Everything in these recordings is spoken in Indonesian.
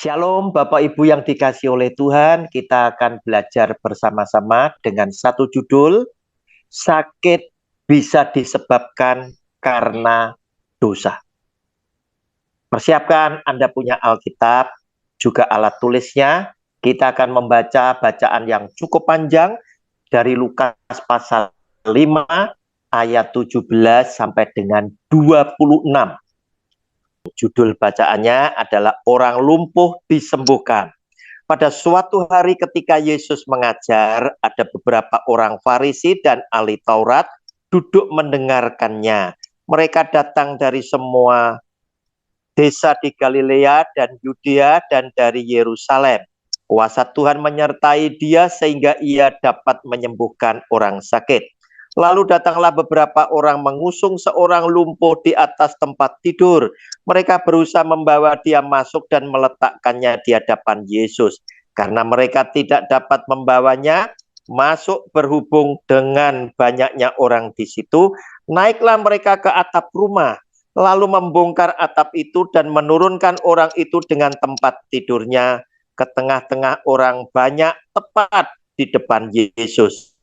Shalom Bapak Ibu yang dikasihi oleh Tuhan, kita akan belajar bersama-sama dengan satu judul, sakit bisa disebabkan karena dosa. Persiapkan Anda punya Alkitab, juga alat tulisnya. Kita akan membaca bacaan yang cukup panjang dari Lukas pasal 5 ayat 17 sampai dengan 26. Judul bacaannya adalah orang lumpuh disembuhkan. Pada suatu hari ketika Yesus mengajar, ada beberapa orang Farisi dan ahli Taurat duduk mendengarkannya. Mereka datang dari semua desa di Galilea dan Yudea dan dari Yerusalem. Kuasa Tuhan menyertai dia sehingga ia dapat menyembuhkan orang sakit. Lalu datanglah beberapa orang mengusung seorang lumpuh di atas tempat tidur. Mereka berusaha membawa dia masuk dan meletakkannya di hadapan Yesus. Karena mereka tidak dapat membawanya masuk berhubung dengan banyaknya orang di situ, naiklah mereka ke atap rumah, lalu membongkar atap itu dan menurunkan orang itu dengan tempat tidurnya ke tengah-tengah orang banyak tepat di depan Yesus.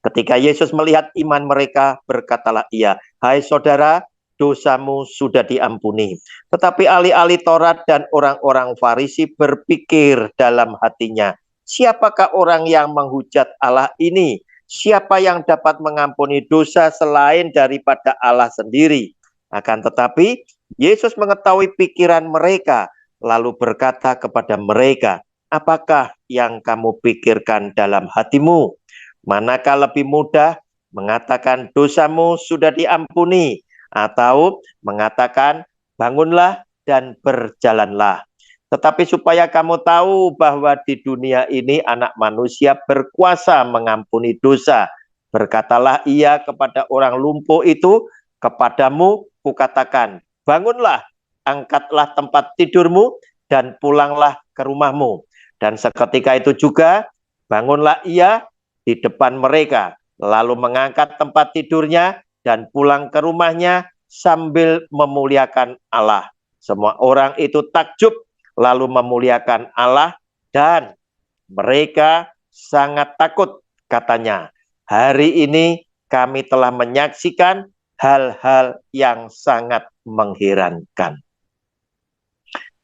Ketika Yesus melihat iman mereka, berkatalah ia, "Hai saudara, dosamu sudah diampuni." Tetapi ahli-ahli Taurat dan orang-orang Farisi berpikir dalam hatinya, "Siapakah orang yang menghujat Allah ini? Siapa yang dapat mengampuni dosa selain daripada Allah sendiri?" Akan tetapi, Yesus mengetahui pikiran mereka, lalu berkata kepada mereka, "Apakah yang kamu pikirkan dalam hatimu? Manakah lebih mudah mengatakan dosamu sudah diampuni atau mengatakan bangunlah dan berjalanlah? Tetapi supaya kamu tahu bahwa di dunia ini anak manusia berkuasa mengampuni dosa. Berkatalah ia kepada orang lumpuh itu, kepadamu kukatakan, bangunlah, angkatlah tempat tidurmu dan pulanglah ke rumahmu. Dan seketika itu juga bangunlah ia di depan mereka, lalu mengangkat tempat tidurnya dan pulang ke rumahnya sambil memuliakan Allah. Semua orang itu takjub lalu memuliakan Allah dan mereka sangat takut, katanya, "Hari ini kami telah menyaksikan hal-hal yang sangat mengherankan."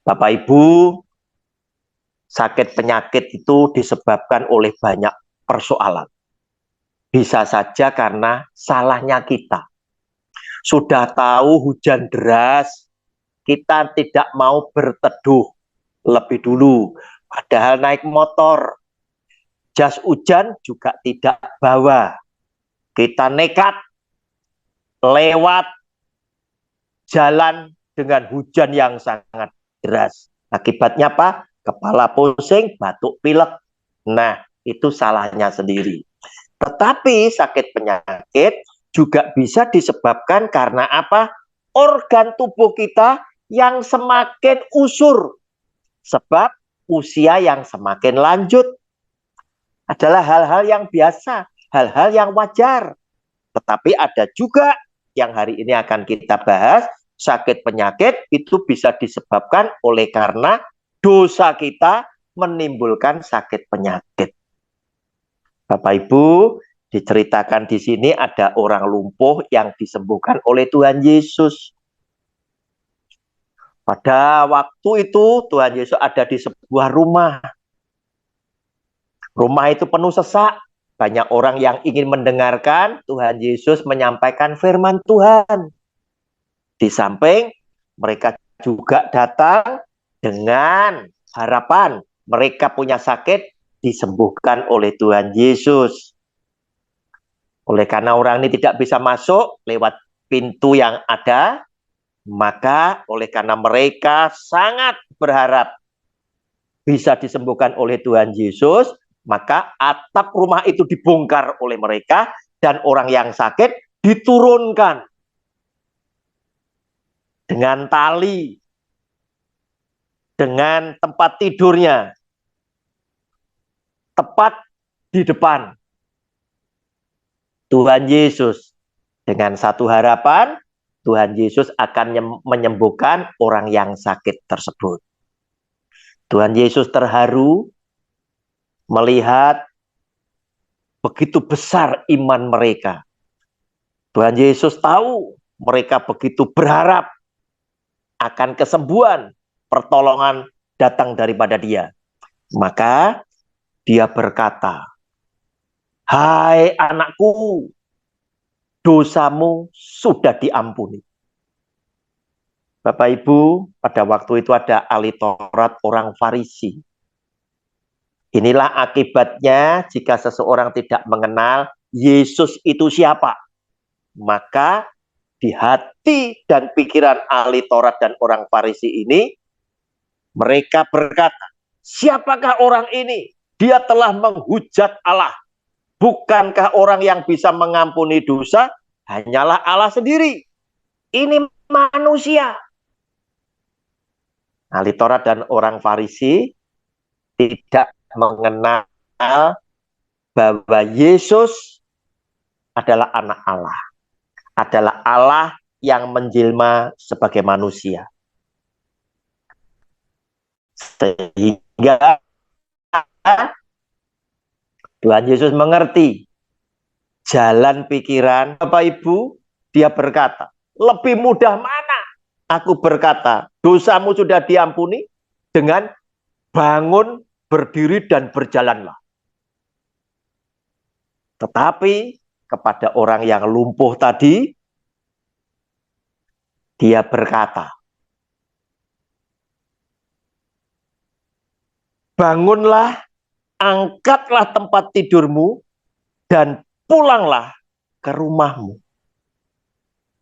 Bapak Ibu, sakit penyakit itu disebabkan oleh banyak persoalan. Bisa saja karena salahnya kita. Sudah tahu hujan deras, kita tidak mau berteduh lebih dulu. Padahal naik motor, jas hujan juga tidak bawa. Kita nekat lewat jalan dengan hujan yang sangat deras. Akibatnya apa? Kepala pusing, batuk pilek. Nah, itu salahnya sendiri. Tetapi sakit penyakit juga bisa disebabkan karena apa? Organ tubuh kita yang semakin usur. Sebab usia yang semakin lanjut adalah hal-hal yang biasa, hal-hal yang wajar. Tetapi ada juga yang hari ini akan kita bahas, sakit penyakit itu bisa disebabkan oleh karena dosa kita menimbulkan sakit penyakit. Bapak Ibu, diceritakan di sini ada orang lumpuh yang disembuhkan oleh Tuhan Yesus. Pada waktu itu Tuhan Yesus ada di sebuah rumah. Rumah itu penuh sesak. Banyak orang yang ingin mendengarkan Tuhan Yesus menyampaikan firman Tuhan. Di samping mereka juga datang dengan harapan mereka punya sakit disembuhkan oleh Tuhan Yesus. Oleh karena orang ini tidak bisa masuk lewat pintu yang ada, maka oleh karena mereka sangat berharap bisa disembuhkan oleh Tuhan Yesus, maka atap rumah itu dibongkar oleh mereka dan orang yang sakit diturunkan dengan tali, dengan tempat tidurnya, tepat di depan Tuhan Yesus. Dengan satu harapan, Tuhan Yesus akan menyembuhkan orang yang sakit tersebut. Tuhan Yesus terharu melihat begitu besar iman mereka. Tuhan Yesus tahu mereka begitu berharap akan kesembuhan, pertolongan datang daripada Dia. Maka Dia berkata, "Hai anakku, dosamu sudah diampuni." Bapak Ibu, pada waktu itu ada ahli Taurat orang Farisi. Inilah akibatnya jika seseorang tidak mengenal Yesus itu siapa. Maka di hati dan pikiran ahli Taurat dan orang Farisi ini, mereka berkata, siapakah orang ini? Dia telah menghujat Allah. Bukankah orang yang bisa mengampuni dosa hanyalah Allah sendiri? Ini manusia. Ahli Taurat dan orang Farisi tidak mengenal bahwa Yesus adalah anak Allah. Adalah Allah yang menjelma sebagai manusia. Sehingga Tuhan Yesus mengerti jalan pikiran Bapak Ibu. Dia berkata, lebih mudah mana aku berkata, dosamu sudah diampuni, dengan bangun, berdiri, dan berjalanlah. Tetapi kepada orang yang lumpuh tadi, Dia berkata, bangunlah, angkatlah tempat tidurmu, dan pulanglah ke rumahmu.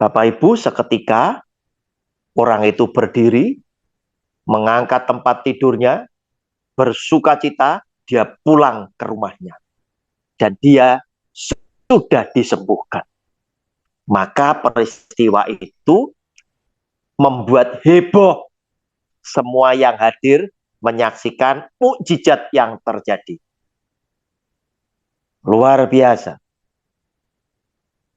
Bapak Ibu, seketika orang itu berdiri, mengangkat tempat tidurnya, bersukacita, dia pulang ke rumahnya. Dan dia sudah disembuhkan. Maka peristiwa itu membuat heboh semua yang hadir menyaksikan mukjizat yang terjadi. Luar biasa.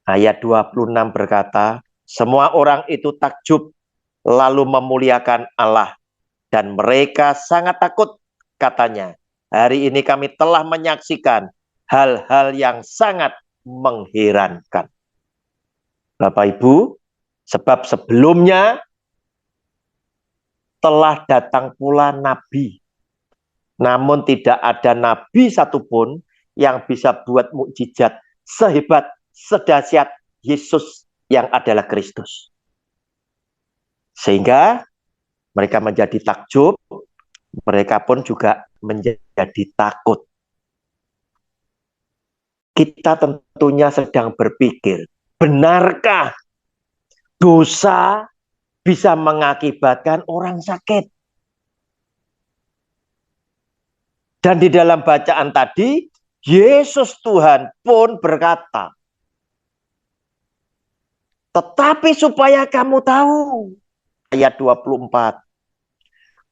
Ayat 26 berkata, semua orang itu takjub lalu memuliakan Allah. Dan mereka sangat takut, katanya. Hari ini kami telah menyaksikan hal-hal yang sangat mengherankan. Bapak Ibu, sebab sebelumnya telah datang pula nabi. Namun tidak ada nabi satupun yang bisa buat mukjizat sehebat, sedahsyat Yesus yang adalah Kristus. Sehingga mereka menjadi takjub, mereka pun juga menjadi takut. Kita tentunya sedang berpikir, benarkah dosa bisa mengakibatkan orang sakit? Dan di dalam bacaan tadi, Yesus Tuhan pun berkata, tetapi supaya kamu tahu, ayat 24,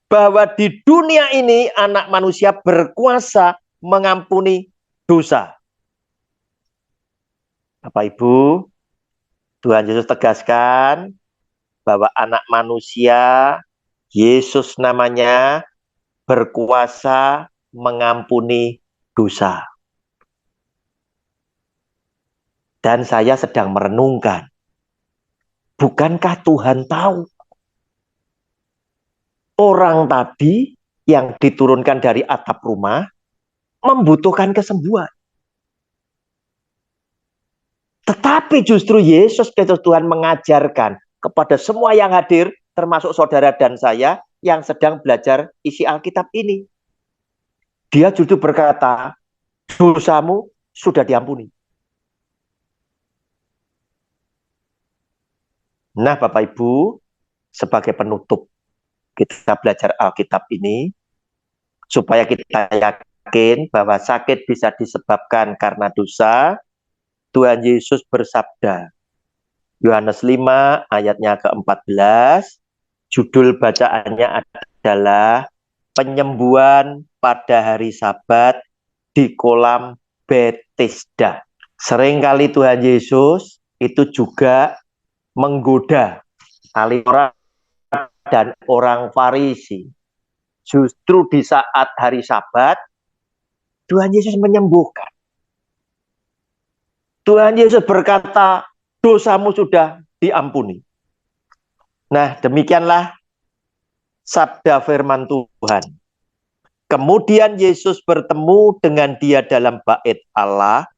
bahwa di dunia ini anak manusia berkuasa mengampuni dosa. Bapak Ibu, Tuhan Yesus tegaskan bahwa anak manusia, Yesus namanya, berkuasa mengampuni dosa. Dan saya sedang merenungkan, bukankah Tuhan tahu orang tadi yang diturunkan dari atap rumah membutuhkan kesembuhan? Tetapi justru Yesus Kristus Tuhan mengajarkan kepada semua yang hadir, termasuk saudara dan saya yang sedang belajar isi Alkitab ini. Dia justru berkata, dosamu sudah diampuni. Nah, Bapak Ibu, sebagai penutup kita belajar Alkitab ini, supaya kita yakin bahwa sakit bisa disebabkan karena dosa, Tuhan Yesus bersabda, Yohanes 5 ayatnya ke-14, judul bacaannya adalah penyembuhan pada hari Sabat di kolam Bethesda. Seringkali Tuhan Yesus itu juga menggoda ahli Taurat dan orang Farisi justru di saat hari Sabat, Tuhan Yesus menyembuhkan. Tuhan Yesus berkata, dosamu sudah diampuni. Nah, demikianlah sabda firman Tuhan. Kemudian Yesus bertemu dengan dia dalam bait Allah,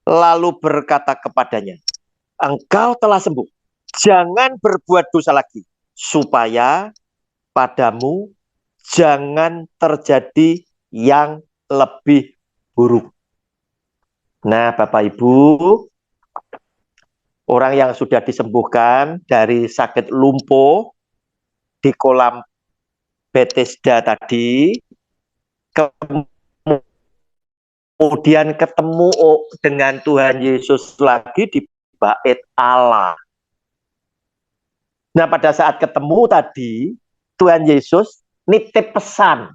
lalu berkata kepadanya, engkau telah sembuh, jangan berbuat dosa lagi, supaya padamu jangan terjadi yang lebih buruk. Nah, Bapak Ibu, orang yang sudah disembuhkan dari sakit lumpuh di kolam Bethesda tadi, kemudian ketemu dengan Tuhan Yesus lagi di bait Allah. Nah, pada saat ketemu tadi, Tuhan Yesus nitip pesan,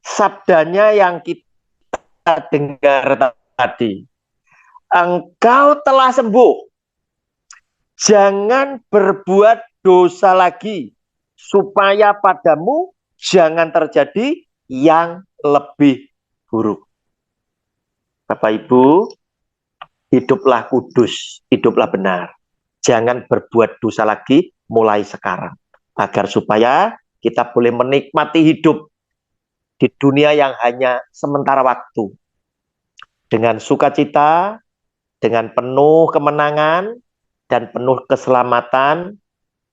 sabdanya yang kita dengar tadi. Engkau telah sembuh, jangan berbuat dosa lagi, supaya padamu jangan terjadi yang lebih buruk. Bapak Ibu, hiduplah kudus, hiduplah benar. Jangan berbuat dosa lagi mulai sekarang, agar supaya kita boleh menikmati hidup di dunia yang hanya sementara waktu, dengan sukacita, dengan penuh kemenangan dan penuh keselamatan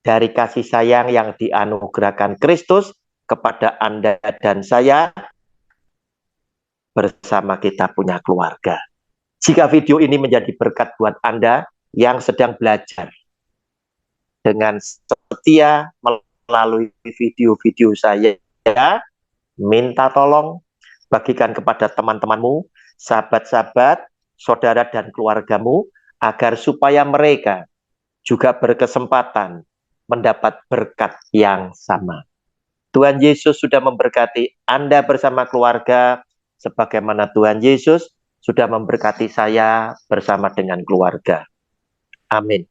dari kasih sayang yang dianugerahkan Kristus kepada Anda dan saya bersama kita punya keluarga. Jika video ini menjadi berkat buat Anda yang sedang belajar dengan setia melalui video-video saya, minta tolong bagikan kepada teman-temanmu, sahabat-sahabat, saudara dan keluargamu, agar supaya mereka juga berkesempatan mendapat berkat yang sama. Tuhan Yesus sudah memberkati Anda bersama keluarga, sebagaimana Tuhan Yesus sudah memberkati saya bersama dengan keluarga. Amin.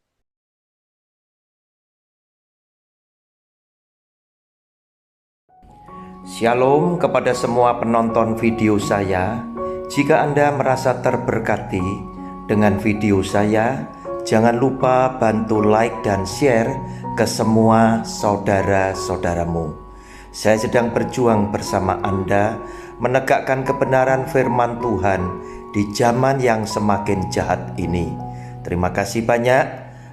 Shalom kepada semua penonton video saya. Jika Anda merasa terberkati dengan video saya, jangan lupa bantu like dan share ke semua saudara-saudaramu. Saya sedang berjuang bersama Anda menegakkan kebenaran firman Tuhan di zaman yang semakin jahat ini. Terima kasih banyak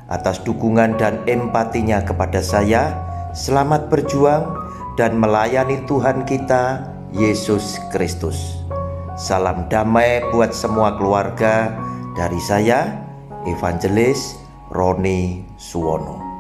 atas dukungan dan empatinya kepada saya. Selamat berjuang dan melayani Tuhan kita, Yesus Kristus. Salam damai buat semua keluarga dari saya, Evangelis Roni Suwono.